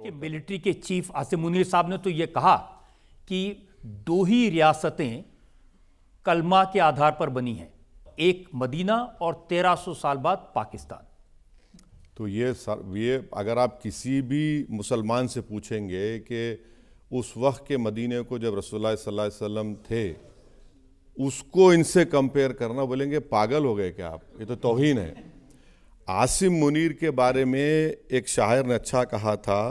देखिए, मिलिट्री के चीफ आसिम मुनीर साहब ने तो ये कहा कि 2 ही रियासतें कलमा के आधार पर बनी हैं, एक मदीना और 1300 साल बाद पाकिस्तान। तो ये अगर आप किसी भी मुसलमान से पूछेंगे कि उस वक्त के मदीने को जब रसूलुल्लाह सल्लल्लाहु अलैहि वसल्लम थे उसको इनसे कंपेयर करना, बोलेंगे पागल हो गए क्या आप, ये तो तौहीन है। आसिम मुनीर के बारे में एक शायर ने अच्छा कहा था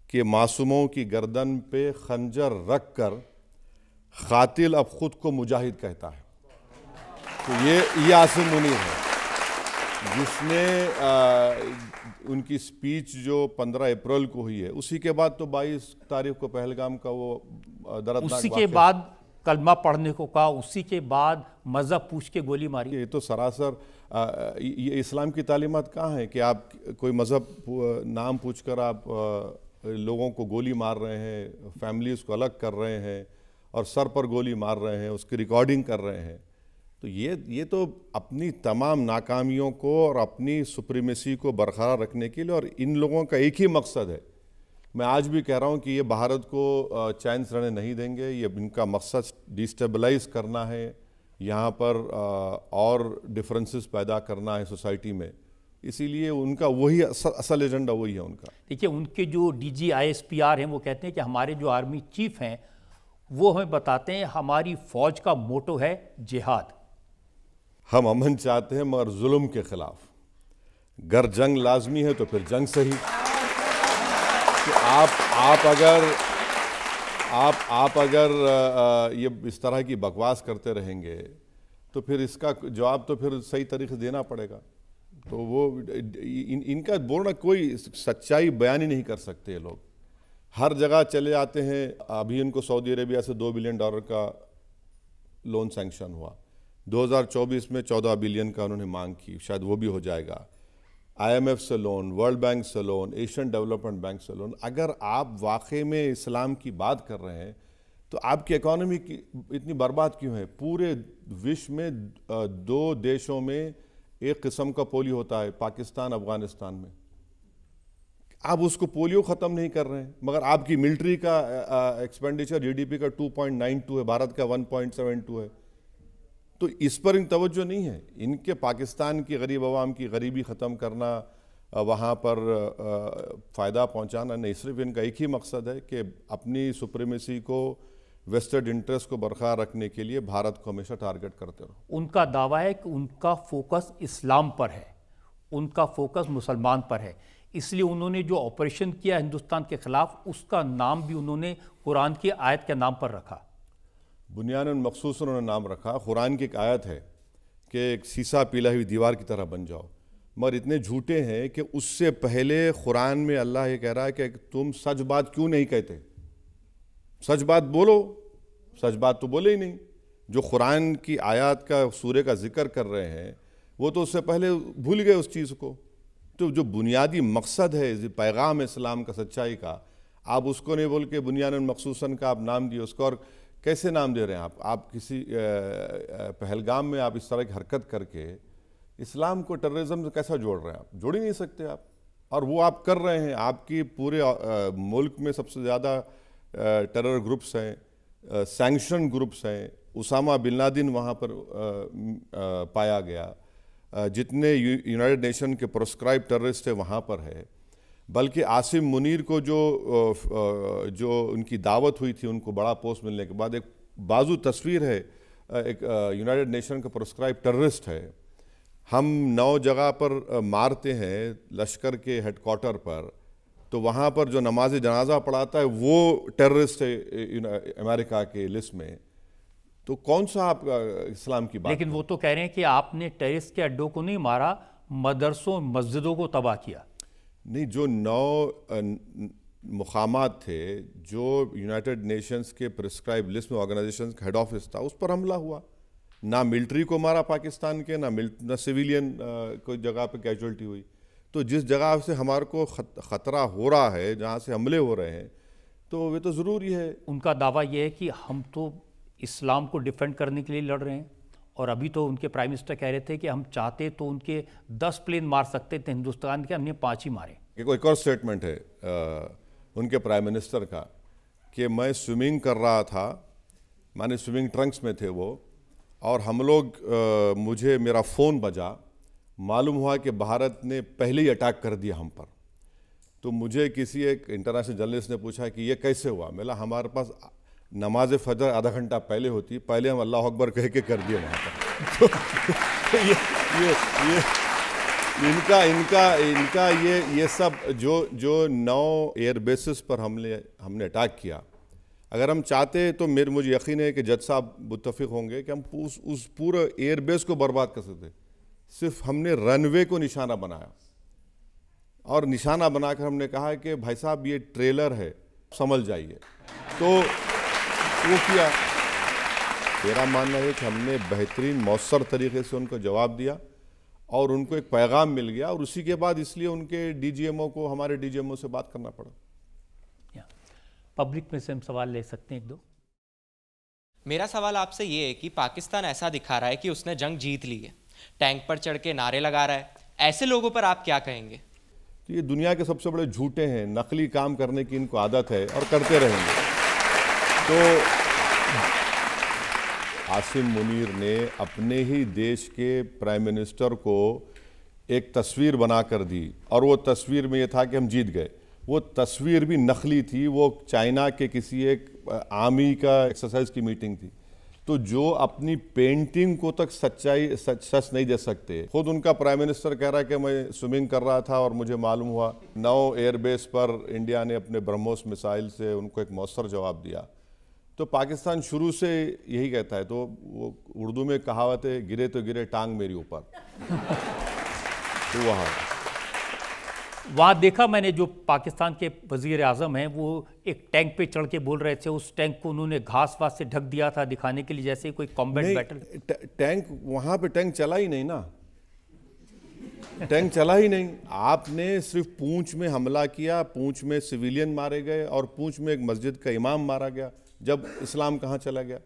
कि मासूमों की गर्दन पे खंजर रख कर कातिल अब खुद को मुजाहिद कहता है। तो ये आसिम मुनीर है जिसने उनकी स्पीच जो 15 अप्रैल को हुई है, उसी के बाद तो 22 तारीख को पहलगाम का वो दर्दनाक उसी के बाद कलमा पढ़ने को कहा, उसी के बाद मज़हब पूछ के गोली मारी। ये तो सरासर ये इस्लाम की तालीमात कहाँ है कि आप कोई मज़हब नाम पूछकर आप लोगों को गोली मार रहे हैं, फैमिलीज़ को अलग कर रहे हैं और सर पर गोली मार रहे हैं, उसकी रिकॉर्डिंग कर रहे हैं। तो ये तो अपनी तमाम नाकामियों को और अपनी सुप्रीमेसी को बरकरार रखने के लिए, और इन लोगों का एक ही मकसद है। मैं आज भी कह रहा हूँ कि ये भारत को चैन से रहने नहीं देंगे। ये इनका मकसद डिस्टेबलाइज करना है, यहाँ पर और डिफरेंसेस पैदा करना है सोसाइटी में। इसीलिए उनका वही असल एजेंडा वही है उनका। देखिए, उनके जो DG ISPR हैं वो कहते हैं कि हमारे जो आर्मी चीफ हैं वो हमें बताते हैं हमारी फौज का मोटो है जिहाद। हम अमन चाहते हैं मगर जुल्म के खिलाफ। गर जंग लाजमी है तो फिर जंग सही। तो आप अगर ये इस तरह की बकवास करते रहेंगे तो फिर इसका जवाब तो फिर सही तरीके से देना पड़ेगा। तो वो इनका बोलना कोई सच्चाई बयान ही नहीं कर सकते ये लोग। हर जगह चले आते हैं। अभी इनको सऊदी अरेबिया से $2 बिलियन का लोन सैंक्शन हुआ। 2024 में 14 बिलियन का उन्होंने मांग की, शायद वो भी हो जाएगा। IMF से लोन, वर्ल्ड बैंक से लोन, एशियन डेवलपमेंट बैंक से लोन। अगर आप वाकई में इस्लाम की बात कर रहे हैं तो आपकी इकॉनमी की इतनी बर्बाद क्यों है? पूरे विश्व में 2 देशों में एक किस्म का पोलियो होता है, पाकिस्तान अफगानिस्तान में। आप उसको पोलियो ख़त्म नहीं कर रहे हैं, मगर आपकी मिलिट्री का एक्सपेंडिचर GDP का 2.92 है, भारत का 1.72 है। तो इस पर इन तवज्जो नहीं है। इनके पाकिस्तान की गरीब आवाम की गरीबी ख़त्म करना, वहाँ पर फ़ायदा पहुँचाना नहीं, सिर्फ इनका एक ही मकसद है कि अपनी सुप्रीमेसी को, वेस्टेड इंटरेस्ट को बरकरार रखने के लिए भारत को हमेशा टारगेट करते रहो। उनका दावा है कि उनका फोकस इस्लाम पर है, उनका फोकस मुसलमान पर है। इसलिए उन्होंने जो ऑपरेशन किया हिंदुस्तान के खिलाफ, उसका नाम भी उन्होंने कुरान की आयत के नाम पर रखा। बुनियादन मखसूस उन्होंने नाम रखा। कुरान की एक आयत है कि एक सीसा पीला हुई दीवार की तरह बन जाओ, मगर इतने झूठे हैं कि उससे पहले कुरान में अल्लाह ये कह रहा है कि तुम सच बात क्यों नहीं कहते? सच बात बोलो। सच बात तो बोले ही नहीं। जो कुरान की आयत का सूरे का जिक्र कर रहे हैं वो तो उससे पहले भूल गए उस चीज़ को। तो जो बुनियादी मकसद है पैगाम इस्लाम का, सच्चाई का, आप उसको नहीं बोल के बुनियादन मखसूसन का आप नाम दिए उसको। और कैसे नाम दे रहे हैं आप किसी पहलगाम में आप इस तरह की हरकत करके इस्लाम को टेररिज्म से कैसा जोड़ रहे हैं? आप जोड़ ही नहीं सकते आप। और वो आप कर रहे हैं। आपकी पूरे मुल्क में सबसे ज़्यादा टेरर ग्रुप्स हैं, सैंक्शन ग्रुप्स हैं। उसामा बिन लादेन वहाँ पर पाया गया। जितने यूनाइटेड नेशन के प्रोस्क्राइब टेररिस्ट है वहाँ पर है। बल्कि आसिम मुनीर को जो उनकी दावत हुई थी, उनको बड़ा पोस्ट मिलने के बाद, एक बाजू तस्वीर है, एक यूनाइटेड नेशन का प्रोस्क्राइब टेररिस्ट है। हम 9 जगह पर मारते हैं लश्कर के हेडक्वार्टर पर, तो वहाँ पर जो नमाज जनाजा पढ़ाता है वो टेररिस्ट है अमेरिका के लिस्ट में। तो कौन सा आप इस्लाम की बात? लेकिन वो तो कह रहे हैं कि आपने टेररिस्ट के अड्डों को नहीं मारा, मदरसों मस्जिदों को तबाह किया। नहीं, जो 9 मुकामात थे जो यूनाइटेड नेशंस के प्रिस्क्राइब लिस्ट में ऑर्गेनाइजेशन का हेड ऑफिस था, उस पर हमला हुआ। ना मिलिट्री को मारा पाकिस्तान के, ना सिविलियन कोई जगह पे कैजुअल्टी हुई। तो जिस जगह से हमारे को ख़तरा हो रहा है, जहाँ से हमले हो रहे हैं, तो ये तो ज़रूरी है। उनका दावा ये है कि हम तो इस्लाम को डिफेंड करने के लिए लड़ रहे हैं। और अभी तो उनके प्राइम मिनिस्टर कह रहे थे कि हम चाहते तो उनके 10 प्लेन मार सकते थे हिंदुस्तान के, हमने 5 ही मारे। एक और स्टेटमेंट है ان کے پرائم منسٹر کا کہ میں سوئمنگ کر رہا تھا، میں نے سوئمنگ ٹرنکس میں تھے وہ، اور ہم لوگ مجھے میرا فون بجا، معلوم ہوا کہ بھارت نے پہلے ہی اٹیک کر دیا ہم پر. تو مجھے کسی ایک انٹرنیشنل جرنلسٹ نے پوچھا کہ یہ کیسے ہوا؟ میں بولا ہمارے پاس نماز فجر آدھا گھنٹہ پہلے ہوتی، پہلے ہم اللہ اکبر کہہ کے کر دیے وہاں پر. ان کا یہ سب جو 9 ایئر بیسز پر ہم نے اٹیک کیا، اگر ہم چاہتے تو مجھے یقین ہے کہ جج صاحب متفق ہوں گے کہ ہم اس پورے ایئر بیس کو برباد کر سکتے. صرف ہم نے رن وے کو نشانہ بنایا، اور نشانہ بنا کر ہم نے کہا کہ بھائی صاحب یہ ٹریلر ہے، سمجھ جائیے. تو وہ کیا. میرا ماننا ہے کہ ہم نے بہترین مؤثر طریقے سے ان کو جواب دیا اور ان کو ایک پیغام مل گیا، اور اسی کے بعد اس لیے ان کے ڈی جی ایم او کو ہمارے ڈی جی ایم او سے بات کرنا پڑا. پبلک میں سے ہم سوال لے سکتے ہیں ایک دو. میرا سوال آپ سے یہ ہے کہ پاکستان ایسا دکھا رہا ہے کہ اس نے جنگ جیت لی ہے، ٹینک پر چڑھ کے نعرے لگا رہا ہے، ایسے لوگوں پر آپ کیا کہیں گے؟ یہ دنیا کے سب سے بڑے جھوٹے ہیں، نقلی کام کرنے کی ان کو عادت ہے اور کرتے رہیں گے. تو عاصم منیر نے اپنے ہی دیش کے پرائم منسٹر کو ایک تصویر بنا کر دی، اور وہ تصویر میں یہ تھا کہ ہم جیت گئے. وہ تصویر بھی نقلی تھی، وہ چائنا کے کسی ایک آرمی کا ایکسرسائز کی میٹنگ تھی. تو جو اپنی پینٹنگ کو تک سچ نہیں دے سکتے. خود ان کا پرائم منسٹر کہہ رہا ہے کہ میں سوئمنگ کر رہا تھا اور مجھے معلوم ہوا. 9 ایئر بیس پر انڈیا نے اپنے برہموس میسائل سے ان کو ایک مؤثر جواب دیا. تو پاکستان شروع سے یہی کہتا ہے. تو وہ اردو میں کہاوت ہے، گرے تو گرے ٹانگ میری اوپر. تو وہاں دیکھا میں نے جو پاکستان کے وزیر اعظم ہیں وہ ایک ٹینک پہ چڑھ کے بول رہے تھے. اس ٹینک کو انہوں نے گھاس واس سے ڈھک دیا تھا دکھانے کے لیے جیسے کوئی کمبیٹ بیٹل. ٹینک وہاں پہ ٹینک چلا ہی نہیں نا، ٹینک چلا ہی نہیں. آپ نے صرف پونچھ میں حملہ کیا، پونچھ میں سویلین مارے گئے، اور پونچھ میں ایک مسجد کا امام مارا گیا. جب اسلام کہاں چلا گیا؟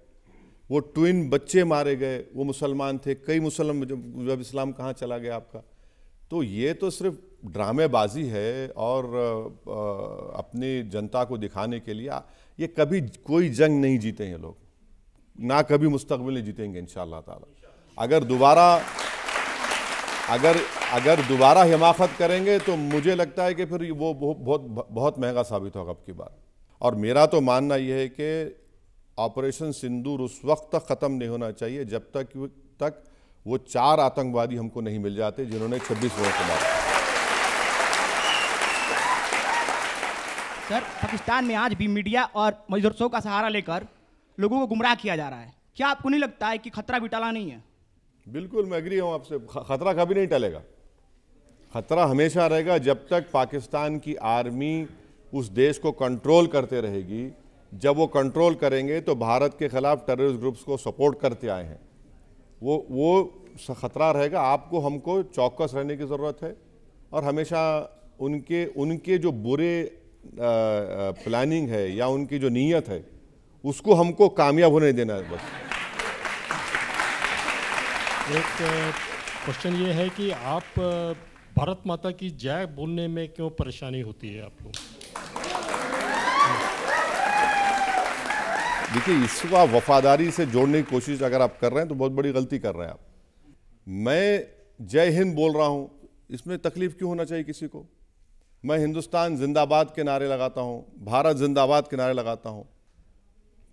وہ ٹوئن بچے مارے گئے، وہ مسلمان تھے. کئی مسلم جب اسلام کہاں چلا گیا آپ کا؟ تو یہ تو صرف ڈرامے بازی ہے اور اپنی جنتا کو دکھانے کے لیے. یہ کبھی کوئی جنگ نہیں جیتے ہیں لوگ، نہ کبھی مستقبل میں جیتیں گے انشاءاللہ تعالی. اگر دوبارہ حماقت کریں گے تو مجھے لگتا ہے کہ پھر وہ بہت مہنگا ثابت ہوگا اب کی بار. اور میرا تو ماننا یہ ہے کہ آپریشن سندور اس وقت تک ختم نہیں ہونا چاہیے جب تک وہ 4 آتنکوادی ہم کو نہیں مل جاتے جنہوں نے 26 لوگوں کو مارا. سر، پاکستان میں آج بھی میڈیا اور مدرسوں کا سہارا لے کر لوگوں کو گمراہ کیا جا رہا ہے. کیا آپ کو نہیں لگتا ہے کہ خطرہ بھی ٹلا نہیں ہے؟ بالکل میں ایگری ہوں آپ سے. خطرہ کبھی نہیں ٹلے گا. خطرہ ہمیشہ رہے گا جب تک پاکستان کی آرمی اس دیش کو کنٹرول کرتے رہے گی. جب وہ کنٹرول کریں گے تو بھارت کے خلاف ٹیررسٹ گروپس کو سپورٹ کرتے آئے ہیں، وہ خطرہ رہے گا. آپ کو ہم کو چوکس رہنے کی ضرورت ہے، اور ہمیشہ ان کے جو برے پلاننگ ہے یا ان کی جو نیت ہے اس کو ہم کو کامیاب ہونے دینا ہے بس. ایک کوشچن یہ ہے کہ آپ بھارت ماتا کی جے بولنے میں کیوں پریشانی ہوتی ہے آپ کو؟ دیکھیے، اس کو آپ وفاداری سے جوڑنے کی کوشش اگر آپ کر رہے ہیں تو بہت بڑی غلطی کر رہے ہیں آپ. میں جے ہند بول رہا ہوں، اس میں تکلیف کیوں ہونا چاہیے کسی کو؟ میں ہندوستان زندہ باد کے نعرے لگاتا ہوں، بھارت زندہ باد کے نعرے لگاتا ہوں.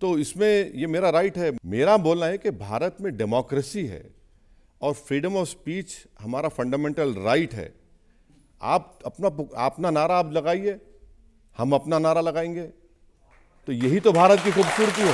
تو اس میں یہ میرا رائٹ ہے. میرا بولنا ہے کہ بھارت میں ڈیموکریسی ہے اور فریڈم آف سپیچ ہمارا فنڈامنٹل رائٹ ہے. آپ اپنا نعرہ آپ لگائیے، ہم اپنا نعرہ لگائیں گے. تو یہی تو بھارت کی خوبصورتی ہے.